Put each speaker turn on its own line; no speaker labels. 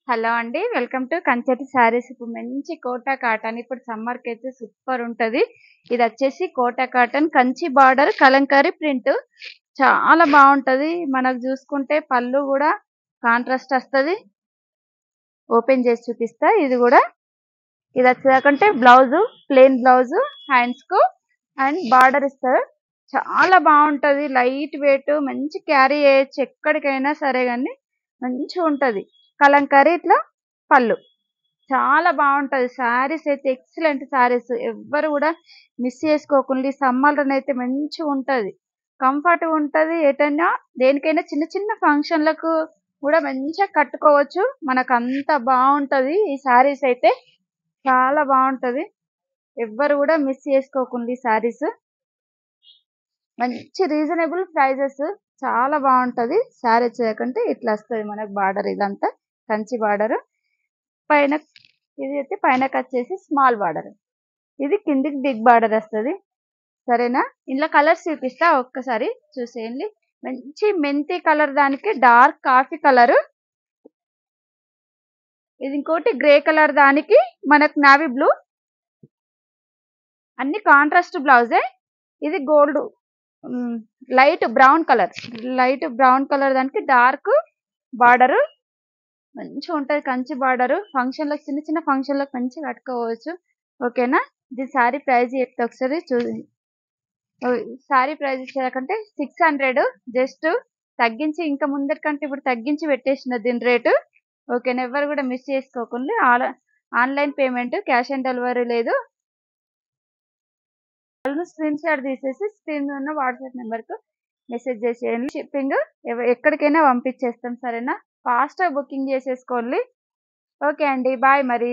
Hello అండి. Welcome to Kancheti sarees. ఇప్పుడు మంచి కోటా కాటన్, ఇప్పుడు సమ్మర్‌కి అయితే సూపర్ ఉంటది. ఇది వచ్చేసి Kota cotton Kanchi border Kalamkari print. చాలా బాగుంటది. మనకు చూసుకుంటే పళ్ళు కూడా కాంట్రాస్ట్ వస్తది. ఓపెన్ చేసి చూపిస్తా. ఇది కూడా ఇది వచ్చేదాకంటే బ్లౌజ్ ప్లెయిన్ బ్లౌజ్ హ్యాండ్స్ కు అండ్ బార్డర్ ఇస్తారు. చాలా బాగుంటది. లైట్ వెయిట్ మంచి క్యారీ చేయొచ్చు ఎక్కడికైనా సరే గాని మంచిగా ఉంటది. కలంకారీ ఇట్లా పళ్ళు చాలా బాగుంటది. శారీస్ అయితే ఎక్సలెంట్ శారీస్. ఎవ్వరు కూడా మిస్ చేసుకోకుండా సమ్మర్ అయితే మంచిగా ఉంటది. కంఫర్ట్ ఉంటది. ఎటైనా దేనికైనా చిన్న చిన్న ఫంక్షన్లకు కూడా మంచిగా కట్టుకోవచ్చు. మనకు అంత బాగుంటది. ఈ శారీస్ అయితే చాలా బాగుంటది. ఎవ్వరు కూడా మిస్ చేసుకోకుండా ఈ శారీస్ మంచి రీజనబుల్ ప్రైజెస్. చాలా బాగుంటది. శారీ వచ్చేకంటే ఇట్లా వస్తుంది మనకు బార్డర్. ఇదంతా కంచి బార్డర్. పైన ఇది అయితే పైనకి వచ్చేసి స్మాల్ బార్డర్, ఇది కిందికి బిగ్ బార్డర్ వస్తుంది. సరేనా? ఇందులో కలర్స్ చూపిస్తా, ఒక్కసారి చూసేయండి. మంచి మెంతి కలర్, దానికి డార్క్ కాఫీ కలర్, ఇది ఇంకోటి గ్రే కలర్, దానికి మనకు నావీ బ్లూ. అన్ని కాంట్రాస్ట్ బ్లౌజే. ఇది gold light brown colour, light brown colour, దానికి డార్క్ బార్డర్. మంచిగా ఉంటది కంచి బార్డర్. ఫంక్షన్లకు చిన్న చిన్న ఫంక్షన్లకు మంచిగా కట్టుకోవచ్చు. ఓకేనా? ఇది సారీ ప్రైస్ చెప్తే ఒకసారి సారీ ప్రైస్ ఇచ్చేదాకంటే 600, జస్ట్ తగ్గించి ఇంకా ముందరికంటే ఇప్పుడు తగ్గించి పెట్టేసిన దీని రేటు. ఓకేనా? ఎవరు కూడా మిస్ చేసుకోకుండా. Online payment, cash on delivery లేదు. స్క్రీన్ షాట్ తీసేసి స్క్రీన్ ఉన్న వాట్సాప్ నెంబర్కు మెసేజ్ చేసేయండి. షిప్పింగ్ ఎక్కడికైనా పంపించేస్తాం. సరేనా? ఫాస్ట్గా బుకింగ్ చేసేసుకోండి. ఓకే అండి, బాయ్ మరి.